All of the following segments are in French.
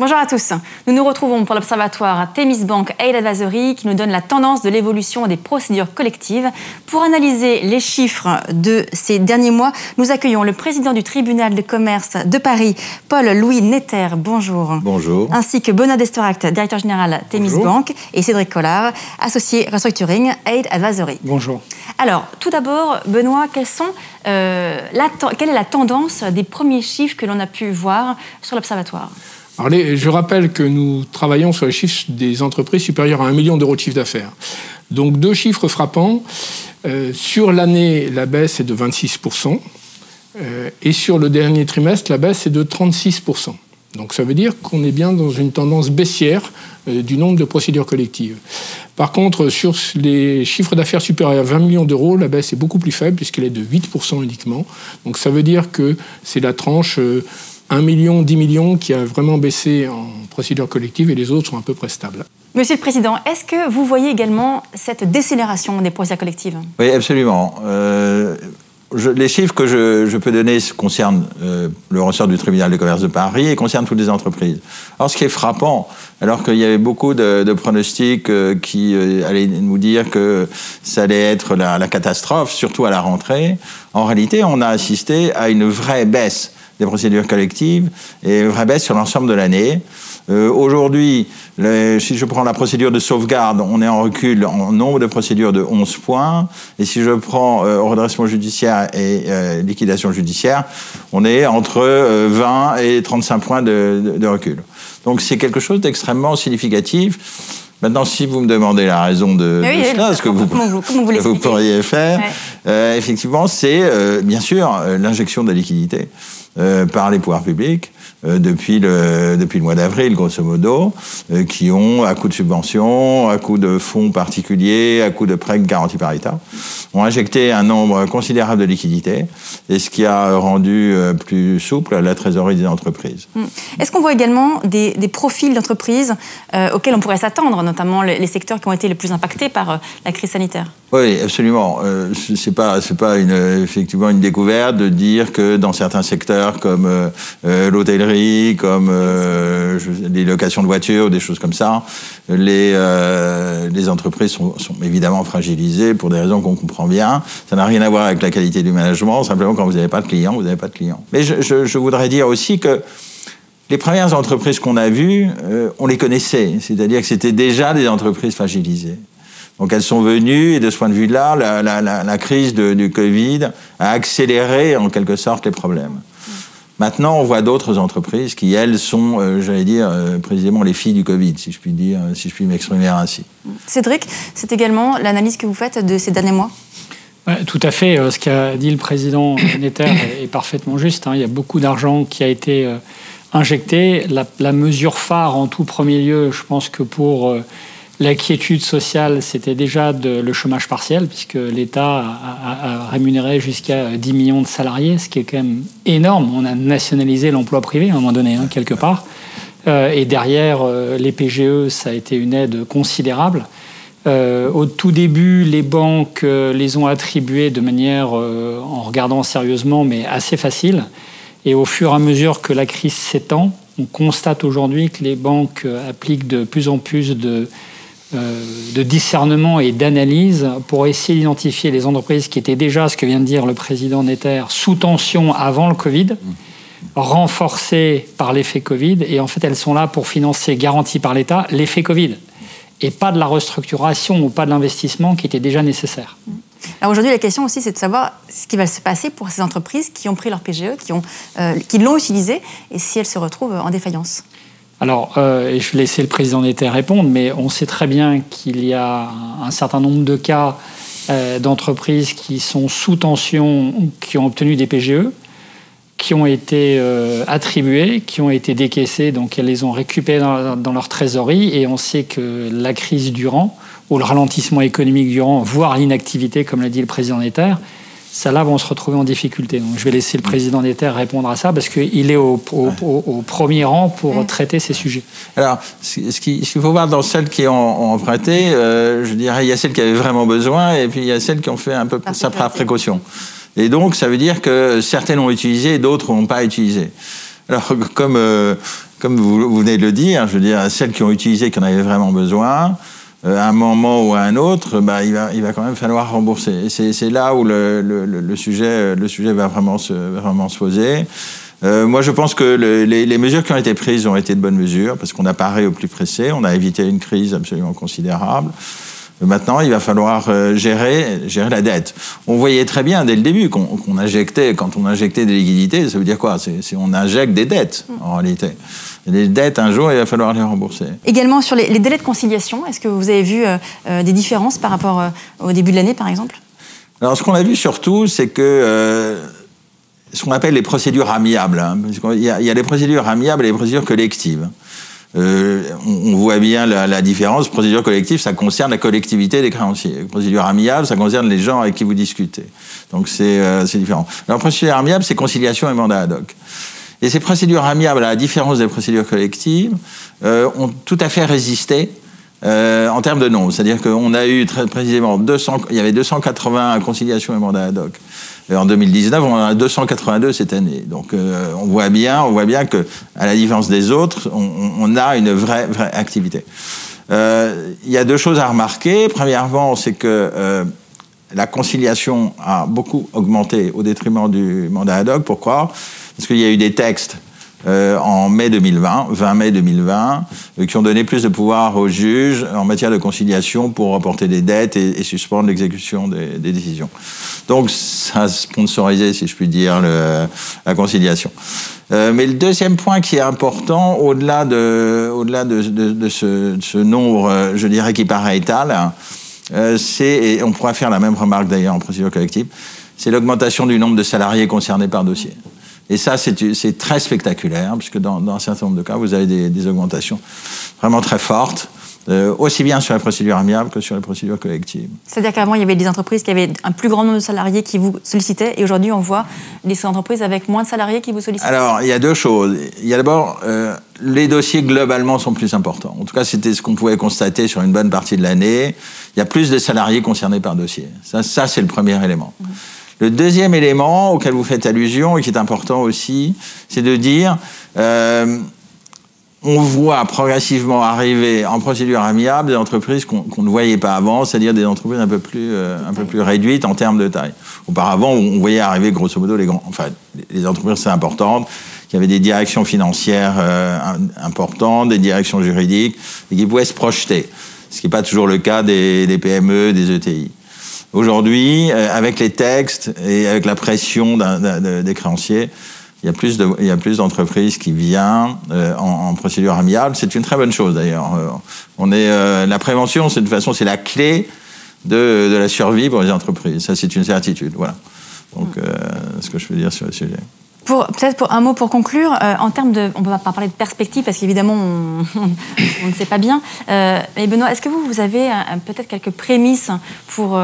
Bonjour à tous. Nous nous retrouvons pour l'Observatoire Themis Bank Aid Advisory qui nous donne la tendance de l'évolution des procédures collectives. Pour analyser les chiffres de ces derniers mois, nous accueillons le président du tribunal de commerce de Paris, Paul-Louis Netter. Bonjour. Bonjour. Ainsi que Benoît Desteract, directeur général Themis Bonjour. Bank, et Cédric Collard, associé Restructuring Aid Advisory. Bonjour. Alors, tout d'abord, Benoît, quelle est la tendance des premiers chiffres que l'on a pu voir sur l'Observatoire ? Alors, je rappelle que nous travaillons sur les chiffres des entreprises supérieures à 1 million d'euros de chiffre d'affaires. Donc, deux chiffres frappants. Sur l'année, la baisse est de 26%. Et sur le dernier trimestre, la baisse est de 36%. Donc, ça veut dire qu'on est bien dans une tendance baissière du nombre de procédures collectives. Par contre, sur les chiffres d'affaires supérieurs à 20 millions d'euros, la baisse est beaucoup plus faible puisqu'elle est de 8% uniquement. Donc, ça veut dire que c'est la tranche 1 million, 10 millions qui a vraiment baissé en procédure collective et les autres sont à peu près stables. Monsieur le Président, est-ce que vous voyez également cette décélération des procédures collectives ? Oui, absolument. Les chiffres que je peux donner concernent le ressort du tribunal de commerce de Paris et concernent toutes les entreprises. Alors, ce qui est frappant, alors qu'il y avait beaucoup de pronostics qui allaient nous dire que ça allait être la catastrophe, surtout à la rentrée, en réalité, on a assisté à une vraie baisse des procédures collectives et une vraie baisse sur l'ensemble de l'année. Aujourd'hui, si je prends la procédure de sauvegarde, on est en recul en nombre de procédures de 11 points. Et si je prends redressement judiciaire et liquidation judiciaire, on est entre 20 et 35 points de recul. Donc c'est quelque chose d'extrêmement significatif. Maintenant, si vous me demandez la raison de cela, ce que vous pourriez faire, effectivement, c'est bien sûr l'injection de la liquidité par les pouvoirs publics depuis le mois d'avril, grosso modo, qui ont, à coup de subventions, à coup de fonds particuliers, à coup de prêts garantis par l'État, ont injecté un nombre considérable de liquidités, et ce qui a rendu plus souple la trésorerie des entreprises. Est-ce qu'on voit également des profils d'entreprises auxquels on pourrait s'attendre, notamment les secteurs qui ont été les plus impactés par la crise sanitaire ? Oui, absolument. C'est pas effectivement une découverte de dire que dans certains secteurs comme l'hôtellerie, comme les locations de voitures, des choses comme ça, les entreprises sont évidemment fragilisées pour des raisons qu'on comprend bien. Ça n'a rien à voir avec la qualité du management. Simplement, quand vous n'avez pas de clients, vous n'avez pas de clients. Mais je voudrais dire aussi que les premières entreprises qu'on a vues, on les connaissait. C'est-à-dire que c'était déjà des entreprises fragilisées. Donc elles sont venues, et de ce point de vue-là, la crise du Covid a accéléré en quelque sorte les problèmes. Maintenant, on voit d'autres entreprises qui, elles, sont, précisément les filles du Covid, si je puis m'exprimer ainsi. Cédric, c'est également l'analyse que vous faites de ces derniers mois ? Ouais, tout à fait. Ce qu'a dit le président Netter est parfaitement juste. Il y a beaucoup d'argent qui a été injecté. La mesure phare, en tout premier lieu, je pense que pour la quiétude sociale, c'était déjà le chômage partiel, puisque l'État a rémunéré jusqu'à 10 millions de salariés, ce qui est quand même énorme. On a nationalisé l'emploi privé à un moment donné, quelque part. Et derrière, les PGE, ça a été une aide considérable. Au tout début, les banques les ont attribuées de manière, en regardant sérieusement, mais assez facile. Et au fur et à mesure que la crise s'étend, on constate aujourd'hui que les banques appliquent de plus en plus de discernement et d'analyse pour essayer d'identifier les entreprises qui étaient déjà, ce que vient de dire le président Netter, sous tension avant le Covid, renforcées par l'effet Covid. Et en fait, elles sont là pour financer, garanties par l'État, l'effet Covid. Et pas de la restructuration ou pas de l'investissement qui était déjà nécessaire. Alors aujourd'hui, la question aussi, c'est de savoir ce qui va se passer pour ces entreprises qui ont pris leur PGE, qui l'ont utilisé, et si elles se retrouvent en défaillance. Alors, je vais laisser le président Netter répondre, mais on sait très bien qu'il y a un certain nombre de cas d'entreprises qui sont sous tension, qui ont obtenu des PGE, qui ont été attribuées, qui ont été décaissées, donc elles les ont récupérées dans leur trésorerie, et on sait que la crise durant, ou le ralentissement économique durant, voire l'inactivité, comme l'a dit le président Netter, ça là vont se retrouver en difficulté. Donc je vais laisser le président Netter répondre à ça, parce qu'il est au premier rang pour traiter ces sujets. Alors, ce qu'il faut voir dans celles qui ont emprunté, je dirais, il y a celles qui avaient vraiment besoin, et puis il y a celles qui ont fait un peu ça par précaution. Et donc, ça veut dire que certaines ont utilisé et d'autres n'ont pas utilisé. Alors, comme comme vous venez de le dire, je veux dire, celles qui ont utilisé, qui en avaient vraiment besoin, à un moment ou à un autre, il va quand même falloir rembourser. C'est là où le sujet va vraiment se poser. Moi, je pense que les mesures qui ont été prises ont été de bonnes mesures, parce qu'on a paré au plus pressé, on a évité une crise absolument considérable. Maintenant, il va falloir gérer la dette. On voyait très bien dès le début qu'on injectait, quand on injectait des liquidités, ça veut dire quoi ? On injecte des dettes, en réalité. Et les dettes, un jour, il va falloir les rembourser. Également, sur les délais de conciliation, est-ce que vous avez vu des différences par rapport au début de l'année, par exemple ? Alors, ce qu'on a vu surtout, c'est que ce qu'on appelle les procédures amiables. Il y a les procédures amiables et les procédures collectives. On voit bien la différence. Procédure collective, ça concerne la collectivité des créanciers. Procédure amiable, ça concerne les gens avec qui vous discutez. Donc c'est différent. Alors procédure amiable, c'est conciliation et mandat ad hoc. Et ces procédures amiables, à la différence des procédures collectives, ont tout à fait résisté en termes de nombre. C'est-à-dire qu'on a eu très précisément il y avait 280 conciliations et mandats ad hoc. En 2019, on en a 282 cette année. Donc, on voit bien que, à la différence des autres, on a une vraie activité. Il y a deux choses à remarquer. Premièrement, c'est que la conciliation a beaucoup augmenté au détriment du mandat ad hoc. Pourquoi ? Parce qu'il y a eu des textes en 20 mai 2020, qui ont donné plus de pouvoir aux juges en matière de conciliation pour reporter des dettes et suspendre l'exécution des décisions. Donc, ça a sponsorisé, si je puis dire, la conciliation. Mais le deuxième point qui est important, au-delà de ce nombre, je dirais, qui paraît étal, et on pourra faire la même remarque d'ailleurs en procédure collective, c'est l'augmentation du nombre de salariés concernés par dossier. Et ça, c'est très spectaculaire, puisque dans un certain nombre de cas, vous avez des augmentations vraiment très fortes, aussi bien sur la procédure amiable que sur la procédure collective. C'est-à-dire qu'avant, il y avait des entreprises qui avaient un plus grand nombre de salariés qui vous sollicitaient, et aujourd'hui, on voit des entreprises avec moins de salariés qui vous sollicitent. Alors, il y a deux choses. Il y a d'abord, les dossiers globalement sont plus importants. En tout cas, c'était ce qu'on pouvait constater sur une bonne partie de l'année. Il y a plus de salariés concernés par dossier. Ça c'est le premier élément. Le deuxième élément auquel vous faites allusion et qui est important aussi, c'est de dire on voit progressivement arriver en procédure amiable des entreprises qu'on ne voyait pas avant, c'est-à-dire des entreprises un peu plus réduites en termes de taille. Auparavant, on voyait arriver grosso modo les entreprises très importantes, qui avaient des directions financières importantes, des directions juridiques, et qui pouvaient se projeter, ce qui n'est pas toujours le cas des PME, des ETI. Aujourd'hui, avec les textes et avec la pression des créanciers, il y a plus d'entreprises qui viennent en procédure amiable. C'est une très bonne chose d'ailleurs. La prévention, de toute façon, c'est la clé de la survie pour les entreprises. Ça, c'est une certitude. Voilà. Donc, ce que je peux dire sur le sujet. Peut-être un mot pour conclure, en termes de, on ne va pas parler de perspective parce qu'évidemment on ne sait pas bien, mais Benoît, est-ce que vous avez peut-être quelques prémices pour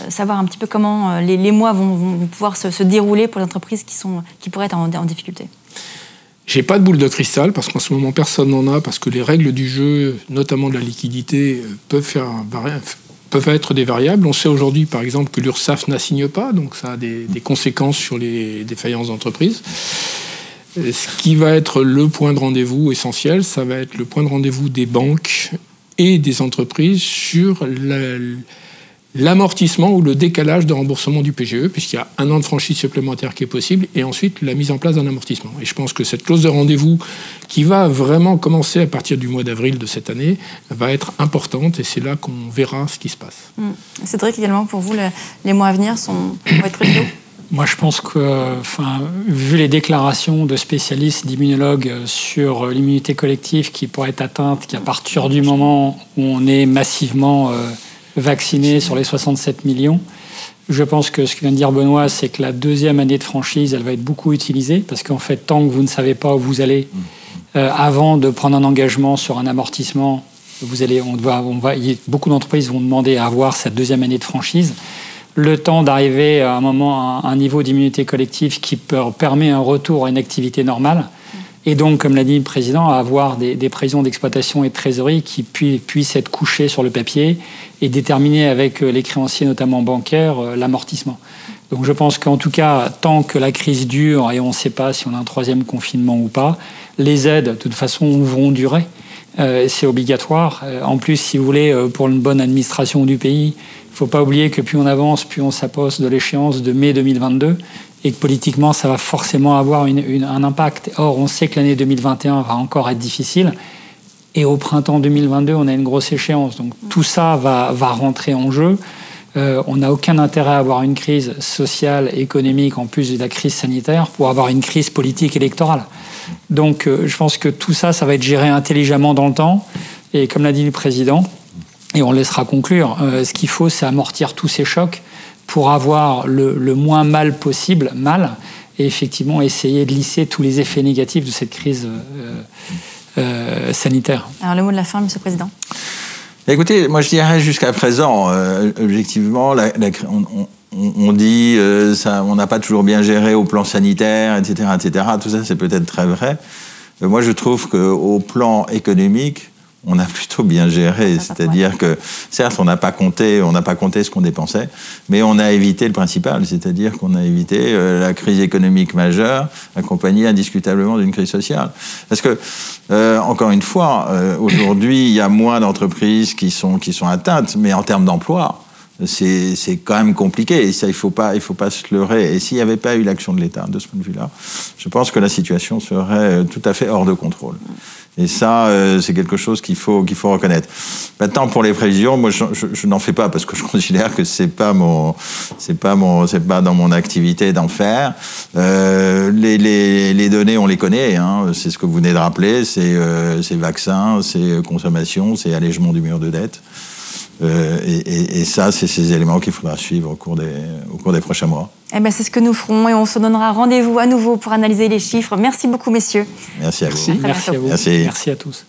savoir un petit peu comment les mois vont pouvoir se dérouler pour les entreprises qui pourraient être en difficulté ? J'ai pas de boule de cristal parce qu'en ce moment personne n'en a, parce que les règles du jeu, notamment de la liquidité, peuvent être des variables. On sait aujourd'hui, par exemple, que l'URSSAF n'assigne pas, donc ça a des conséquences sur les défaillances d'entreprise. Ce qui va être le point de rendez-vous essentiel, ça va être le point de rendez-vous des banques et des entreprises sur l'amortissement ou le décalage de remboursement du PGE, puisqu'il y a 1 an de franchise supplémentaire qui est possible, et ensuite la mise en place d'un amortissement. Et je pense que cette clause de rendez-vous, qui va vraiment commencer à partir du mois d'avril de cette année, va être importante, et c'est là qu'on verra ce qui se passe. Cédric, également, pour vous, les mois à venir vont être cruciaux ? Moi, je pense que, vu les déclarations de spécialistes, d'immunologues sur l'immunité collective qui pourrait être atteinte qu'à partir du moment où on est massivement vaccinés sur les 67 millions. Je pense que ce que vient de dire Benoît, c'est que la deuxième année de franchise, elle va être beaucoup utilisée, parce qu'en fait, tant que vous ne savez pas où vous allez, avant de prendre un engagement sur un amortissement, beaucoup d'entreprises vont demander à avoir cette deuxième année de franchise. Le temps d'arriver à un moment à un niveau d'immunité collective qui permet un retour à une activité normale. Et donc, comme l'a dit le Président, à avoir des prévisions d'exploitation et de trésorerie qui puissent être couchées sur le papier et déterminer avec les créanciers, notamment bancaires, l'amortissement. Donc je pense qu'en tout cas, tant que la crise dure et on ne sait pas si on a un 3e confinement ou pas, Les aides, de toute façon, vont durer. C'est obligatoire. En plus, si vous voulez, pour une bonne administration du pays, il ne faut pas oublier que plus on avance, plus on s'approche de l'échéance de mai 2022 et que politiquement, ça va forcément avoir un impact. Or, on sait que l'année 2021 va encore être difficile. Et au printemps 2022, on a une grosse échéance. Donc tout ça va rentrer en jeu. On n'a aucun intérêt à avoir une crise sociale, économique, en plus de la crise sanitaire, pour avoir une crise politique électorale. Donc je pense que tout ça, ça va être géré intelligemment dans le temps. Et comme l'a dit le président, et on laissera conclure, ce qu'il faut, c'est amortir tous ces chocs pour avoir le moins mal possible, et effectivement essayer de lisser tous les effets négatifs de cette crise sanitaire. Alors le mot de la fin, Monsieur le Président. Écoutez, moi je dirais jusqu'à présent, objectivement, on dit ça, on n'a pas toujours bien géré au plan sanitaire, etc., etc. Tout ça, c'est peut-être très vrai. Moi, je trouve qu'au plan économique, on a plutôt bien géré. C'est-à-dire que, certes, on n'a pas compté ce qu'on dépensait, mais on a évité le principal. C'est-à-dire qu'on a évité la crise économique majeure, accompagnée indiscutablement d'une crise sociale. Parce que, encore une fois, aujourd'hui, il y a moins d'entreprises qui sont atteintes, mais en termes d'emploi, c'est quand même compliqué. Et ça, il faut pas se leurrer. Et s'il n'y avait pas eu l'action de l'État, de ce point de vue-là, je pense que la situation serait tout à fait hors de contrôle. Et ça, c'est quelque chose qu'il faut reconnaître. Maintenant, pour les prévisions, moi, je n'en fais pas parce que je considère que c'est pas dans mon activité d'en faire. Les données, on les connaît, hein. C'est ce que vous venez de rappeler. C'est vaccins, c'est consommation, c'est allègement du mur de dette. Et ça, c'est ces éléments qu'il faudra suivre au cours des prochains mois. Eh ben, c'est ce que nous ferons et on se donnera rendez-vous à nouveau pour analyser les chiffres. Merci beaucoup, messieurs. Merci à vous. Merci à vous. Merci. Merci à tous.